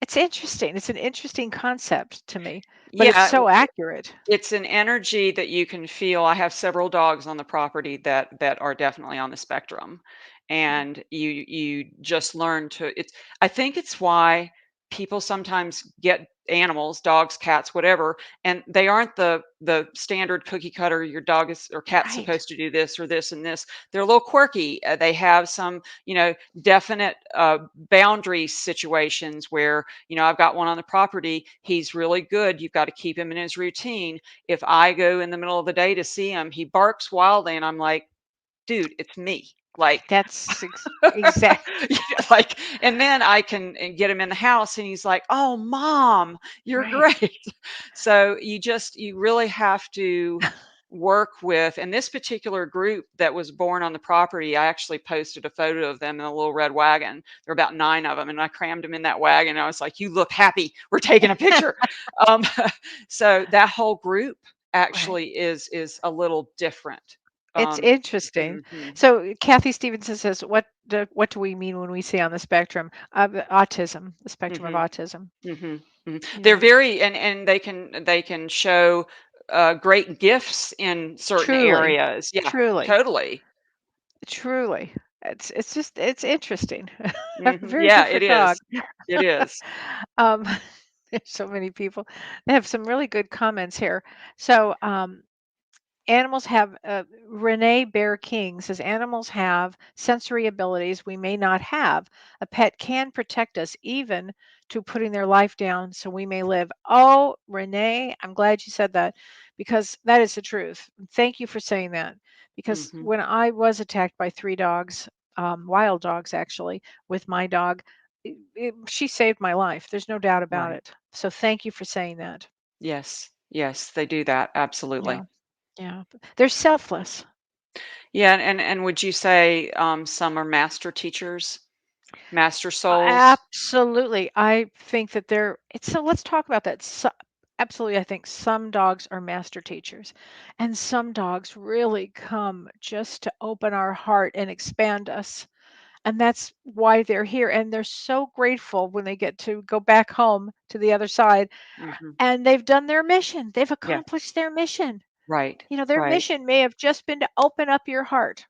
it's interesting. It's an interesting concept to me, but it's Yeah. so accurate. It's an energy that you can feel. I have several dogs on the property that are definitely on the spectrum, and you just learn to. It's. I think it's why people sometimes get animals, dogs, cats, whatever, and they aren't the standard cookie cutter. Your dog is or cat's Right. supposed to do this or this and this. They're a little quirky. They have some, definite boundary situations where, I've got one on the property. He's really good. You've got to keep him in his routine. If I go in the middle of the day to see him, he barks wildly, and I'm like, dude, it's me. Like, That's exact. yeah, like, and then I can get him in the house, and he's like, "Oh, mom, you're Right. great." So you really have to work with. And this particular group that was born on the property, I actually posted a photo of them in a little red wagon. There were about 9 of them, and I crammed them in that wagon. I was like, "You look happy. We're taking a picture." Um, so that whole group Right. actually is a little different. It's Um, interesting. mhm. So Kathy Stevenson says, what do we mean when we say on the spectrum of autism, the spectrum of Mhm. autism? Mhm. Mhm. They're Yeah. very, and they can show, great gifts in certain Truly. areas. Yeah, Truly. totally. Truly. It's interesting. Mhm. Very Yeah, good for it dog. is. It is. Um, there's so many people. They have some really good comments here. So, animals have Renee Bear King says animals have sensory abilities we may not have. A pet can protect us even to putting their life down so we may live. Oh, Renee, I'm glad you said that because that is the truth. Thank you for saying that because Mhm. when I was attacked by 3 dogs, wild dogs actually, with my dog. she saved my life. There's no doubt about Right. it. So thank you for saying that. Yes. Yes, they do that. Absolutely. Yeah, yeah. They're selfless. Yeah, and would you say some are master teachers, master souls? Absolutely. I think that so let's talk about that. Absolutely, I think some dogs are master teachers, and some dogs really come just to open our heart and expand us. And that's why they're here. And they're so grateful when they get to go back home to the other side Hmm. and they've done their mission. They've Yeah. accomplished their mission. Right. Their Right. mission may have just been to open up your heart.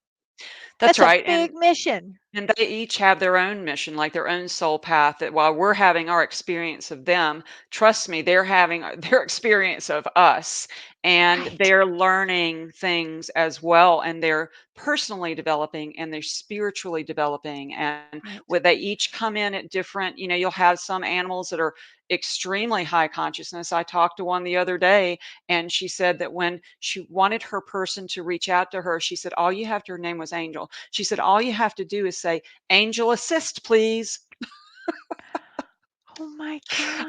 That's That's a right. big mission. And they each have their own mission, like their own soul path, that while we're having our experience of them, trust me, they're having their experience of us. And Right. they're learning things as well. And they're personally developing and they're spiritually developing. And Right. where they each come in at different, you'll have some animals that are extremely high consciousness. I talked to one the other day, and she said that when she wanted her person to reach out to her, she said, all you have to, her name was Angel. She said, all you have to do is say, Angel assist, please. Oh my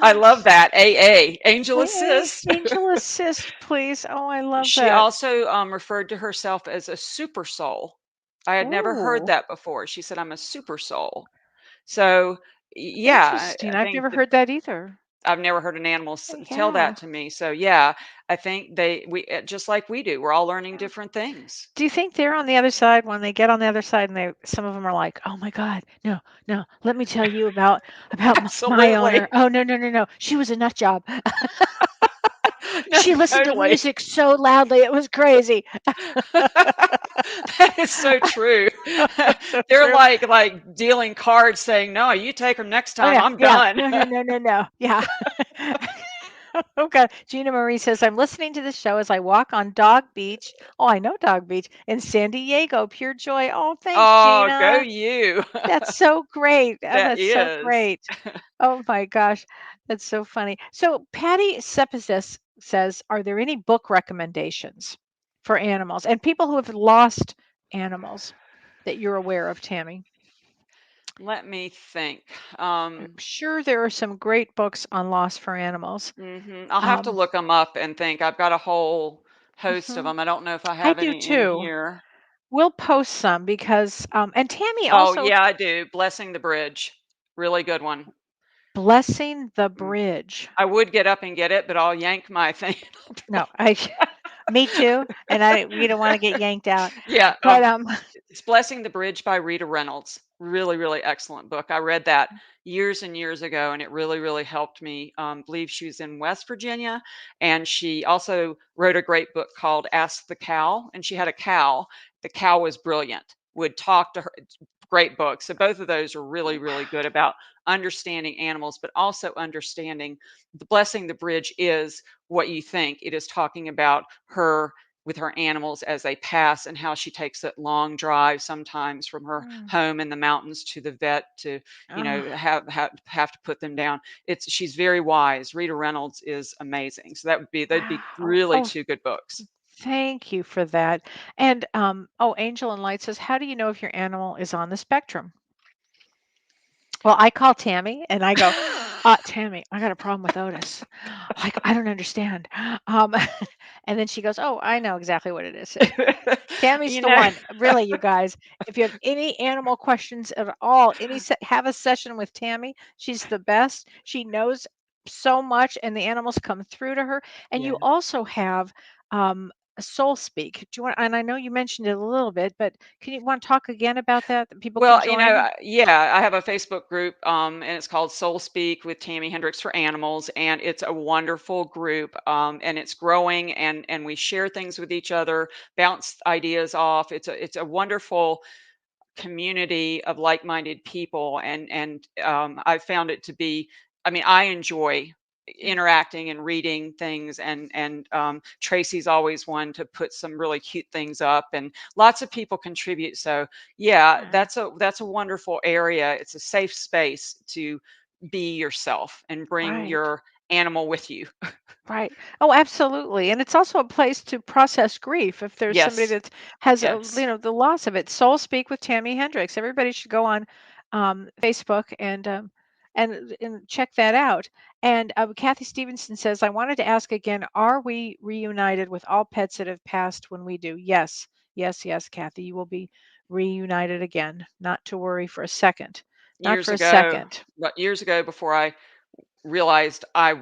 I love gosh. that. AA, Angel Hey, assist. angel assist, please. Oh, I love She that. also referred to herself as a super soul. I had never heard Ooh, that before. She said, I'm a super soul. So, yeah, interesting. I I've think never that heard that either. I've never heard an animal tell Yeah. that to me. So, yeah, I think just like we do, we're all learning Yeah. different things. Do you think they're on the other side when they get on the other side and some of them are like, "Oh my God, no, no, let me tell you about my owner. Absolutely. Oh no, no, no, no, she was a nut job. No, She listened to totally. music so loudly, it was crazy." That is so true. That's so They're true. like dealing cards saying, "No, you take them next Oh time. yeah, I'm yeah. done." No, no, no, no, no. Yeah. Oh God. Gina Marie says, I'm listening to the show as I walk on Dog Beach. Oh, I know Dog Beach in San Diego. Pure joy. Oh, thanks, Oh, go Gina. you. That's so great. Oh, That that's so is. great. Oh my gosh. That's so funny. So Patty Sepizis says, are there any book recommendations for animals and people who have lost animals that you're aware of, Tammy? Let me think. I'm sure there are some great books on loss for animals. I'll have to Um, look them up and think. I've got a whole host of mhm. them. I don't know if I I have do any in too. here. We'll post some because, and Tammy Oh, also yeah, I do. Blessing the Bridge. Really good one. blessing the Mm. bridge. I would get up and get it, but I'll yank my thing. No, me too. And we don't want to get yanked out. Yeah, But it's Blessing the Bridge by Rita Reynolds. Really, really excellent book. I read that years and years ago, and it really, really helped me. Believe she was in West Virginia, and she also wrote a great book called Ask the Cow. And she had a cow. The cow was brilliant. Would talk to her. Great book. So both of those are really, oh, really good about understanding animals, but also understanding the Blessing the Bridge is what you think. It is talking about her with her animals as they pass and how she takes that long drive sometimes from her mm, home in the mountains to the vet to oh, have to put them down. It's She's very wise. Rita Reynolds is amazing. So they'd be wow. really Oh, two good books. thank you for that. And oh, Angel and Light says, how do you know if your animal is on the spectrum? Well, I call Tammy and I go, Tammy, I got a problem with Otis. Like, I don't understand. Um, and then she goes, oh, I know exactly what it is. Tammy's you the know one. Really, you guys, if you have any animal questions at all, have a session with Tammy. She's the best. She knows so much, and the animals come through to her. And yeah. you also have a soul speak. Do you want? And I know you mentioned it a little bit, but can you want to talk again about that? That people can Well, join. yeah, I have a Facebook group, and it's called Soul Speak with Tami Hendrix for Animals, and it's a wonderful group, and it's growing, and we share things with each other, bounce ideas off. It's a wonderful community of like-minded people, and I found it to be. I mean, I enjoy interacting and reading things, and Tracy's always one to put some really cute things up, and lots of people contribute. So yeah, Mm, that's a wonderful area. It's a safe space to be yourself and bring right. your animal with you. Right. Oh, absolutely. And it's also a place to process grief if there's somebody Yes, that has yes. the loss of it. Soul Speak with Tammy Hendrix. Everybody should go on Facebook, and check that out. And Kathy Stevenson says, I wanted to ask again, are we reunited with all pets that have passed when we do? Yes, yes, yes, Kathy, you will be reunited again. Not to worry for a second. Not Years for a ago, second. but years ago, before I realized I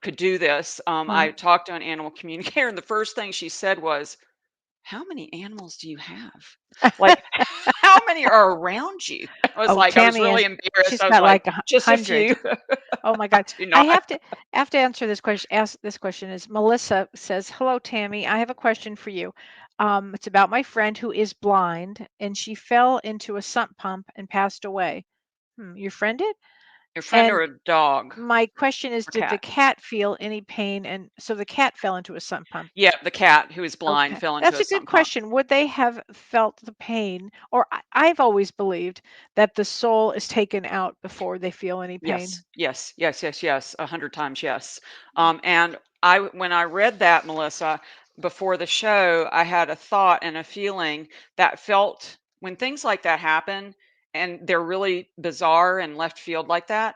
could do this, I Right. talked to an animal communicator, and the first thing she said was, "How many animals do you have? Like, how many are around you?" Oh, I was Tammy really has, embarrassed. she's I was got like, like a "Just a hundred. few." Oh my I God. do I not. have to answer this question. Ask this question is Melissa says, "Hello Tammy, I have a question for you. It's about my friend who is blind and she fell into a sump pump and passed away." Your friend did? Your friend or And a dog my question is, or did the cat? cat feel any pain? And so the cat fell into a sump pump. Yeah, the cat who is blind Okay, fell into that's a a good sump pump. question. Would they have felt the pain? Or I've always believed that the soul is taken out before they feel any Yes, pain. yes, yes, yes, yes, 100 times yes. And when I read that, Melissa, before the show, I had a thought and a feeling that felt when things like that happen and they're really bizarre and left field like that,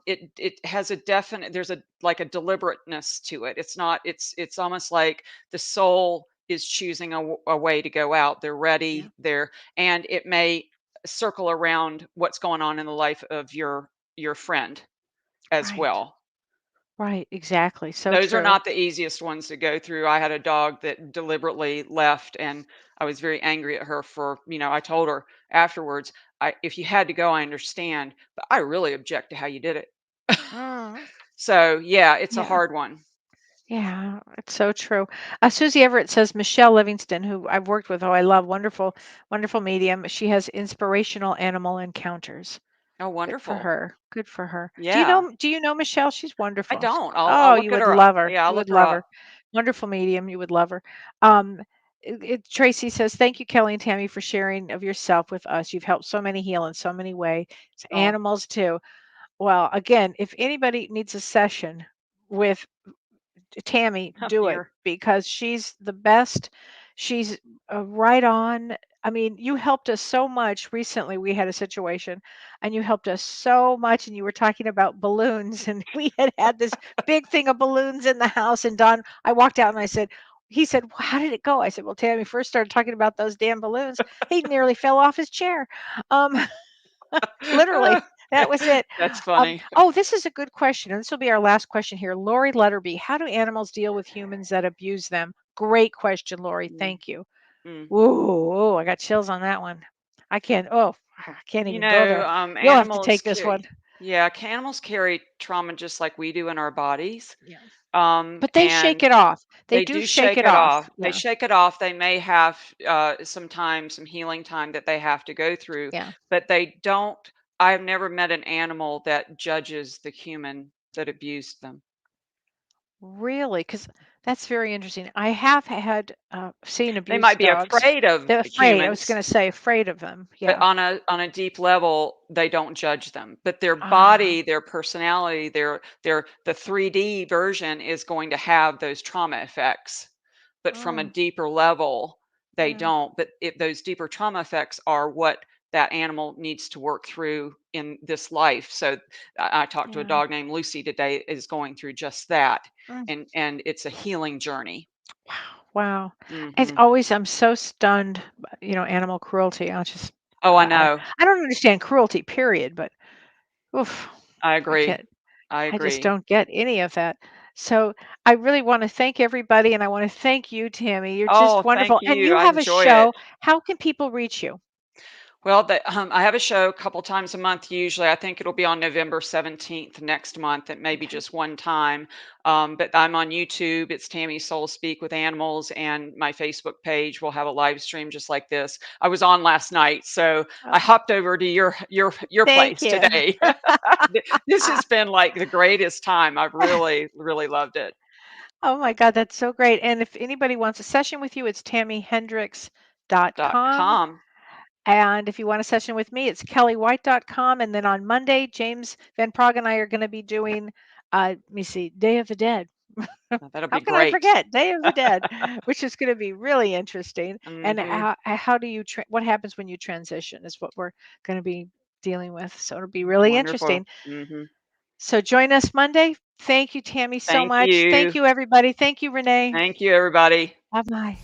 it has a definite, there's a like a deliberateness to it. It's not, it's almost like the soul is choosing a way to go out. They're Yeah. ready, and it may circle around what's going on in the life of your friend as Right. well. Right, exactly. So Those are true. not the easiest ones to go through. I had a dog that deliberately left, and I was very angry at her for, I told her afterwards, if you had to go, I understand, but I really object to how you did it. Mm, So, yeah, it's a yeah, hard one. yeah, it's so true. Susie Everett says Michelle Livingston, who I've worked with, oh, I love, wonderful, wonderful medium. She has inspirational animal encounters. Oh, Good for wonderful. her. Good for her. Yeah. Do you know Michelle? She's I wonderful. don't. I'll Oh, look you at would her up. love her. Yeah, I'll You look would her love up. her. Wonderful medium. You would love her. Um, Tracy says, thank you, Kelly and Tammy, for sharing of yourself with us. You've helped so many heal in so many ways. Oh, Animals too. Well, again, if anybody needs a session with Tammy, I'm do it here. because she's the best. She's right on. I mean, you helped us so much recently. We had a situation and you helped us so much. And you were talking about balloons, and we had this big thing of balloons in the house. And Don, I walked out and I said, he said, well, how did it go? I said, well, Tammy first started talking about those damn balloons. He nearly fell off his chair. Um, Literally, that was it. That's funny. Oh, this is a good question, and this will be our last question here. Lori Letterby, how do animals deal with humans that abuse them? Great question, Lori. Mm, Thank you. mm. Ooh, I got chills on that one. I can't. Oh, I can't even go there. You'll have to Animals take this one. carry, yeah, animals carry trauma just like we do in our bodies. Yeah, but they shake And it off. They they do do shake shake it it off. off. They Yeah. shake it off. They may have some time, some healing time that they have to go through, Yeah. but they don't. I've never met an animal that judges the human that abused them. Really? Because that's very interesting. I have had seen They might abused be dogs. afraid of They're afraid. I was humans, going to say afraid of them. but Yeah. on a deep level, they don't judge them. But their Ah. body, their personality, their the 3D version is going to have those trauma effects. But from a Mm, deeper level, they mm, don't. But those deeper trauma effects are what that animal needs to work through in this life. So I talked to a yeah. dog named Lucy today is going through just that, Mm. and it's a healing journey. Wow. Wow. As Hmm. always, I'm so stunned, animal cruelty. Oh, I I, know. I don't understand cruelty, period, but oof, I I agree. can't, I I just agree. don't get any of that. So I really want to thank everybody and I want to thank you, Tammy. You're Oh, just thank wonderful. And you. you I have a enjoy it. show. How can people reach you? Well, I have a show a couple times a month usually. I think it'll be on November 17th next month. It may be Okay. just one time. But I'm on YouTube. It's Tammy Soul Speak with Animals, and my Facebook page will have a live stream just like this. I was on last night, so I Oh, hopped over to your thank place you. today. This has been like the greatest time. I've really, really loved it. Oh my God, that's so great. And if anybody wants a session with you, it's tammyhendrix.com. .com. And if you want a session with me, it's kelleewhite.com. And then on Monday, James Van Prague and I are going to be doing, let me see, Day of the Dead. That'll How be can I great. forget Day of the Dead, which is going to be really interesting. And Hmm. how do you, what happens when you transition is what we're going to be dealing with. So it'll be really Wonderful. interesting. Mhm. So join us Monday. Thank you, Tami, so Thank much. Thank you. you, everybody. Thank you, Renee. Thank you, everybody. Bye-bye.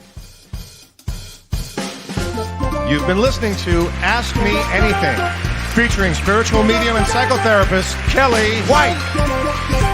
You've been listening to Ask Me Anything, featuring spiritual medium and psychotherapist Kellee White.